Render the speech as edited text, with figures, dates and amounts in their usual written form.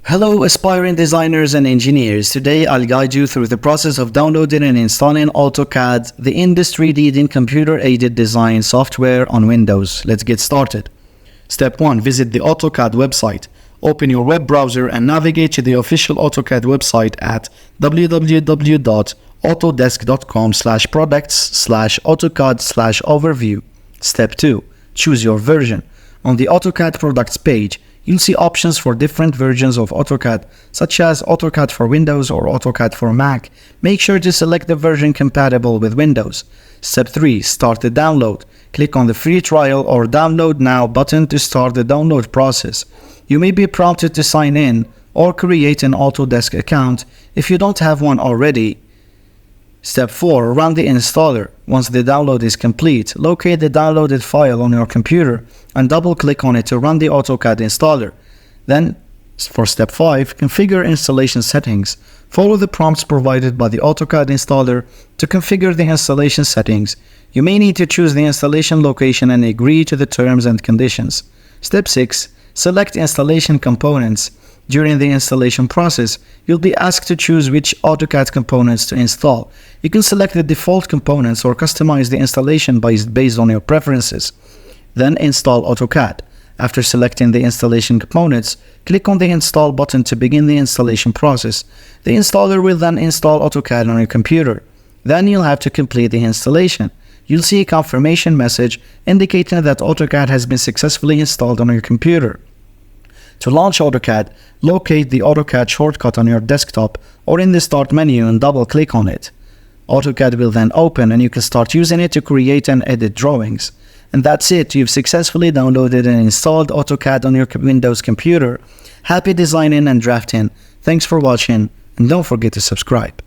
Hello aspiring designers and engineers. Today I'll guide you through the process of downloading and installing AutoCAD, the industry-leading computer-aided design software on Windows. Let's get started. Step 1. Visit the AutoCAD website. Open your web browser and navigate to the official AutoCAD website at www.autodesk.com/products/AutoCAD/overview. Step 2. Choose your version. On the AutoCAD products page, you'll see options for different versions of AutoCAD, such as AutoCAD for Windows or AutoCAD for Mac. Make sure to select the version compatible with Windows. Step 3. Start the download. Click on the free trial or download now button to start the download process. You may be prompted to sign in or create an Autodesk account if you don't have one already. Step 4. Run the installer. Once the download is complete, locate the downloaded file on your computer and double-click on it to run the AutoCAD installer. Then, for Step 5, configure installation settings. Follow the prompts provided by the AutoCAD installer to configure the installation settings. You may need to choose the installation location and agree to the terms and conditions. Step 6. Select installation components. During the installation process, you'll be asked to choose which AutoCAD components to install. You can select the default components or customize the installation based on your preferences. Then install AutoCAD. After selecting the installation components, click on the Install button to begin the installation process. The installer will then install AutoCAD on your computer. Then you'll have to complete the installation. You'll see a confirmation message indicating that AutoCAD has been successfully installed on your computer. To launch AutoCAD, locate the AutoCAD shortcut on your desktop or in the Start menu and double-click on it. AutoCAD will then open and you can start using it to create and edit drawings. And that's it, you've successfully downloaded and installed AutoCAD on your Windows computer. Happy designing and drafting. Thanks for watching and don't forget to subscribe.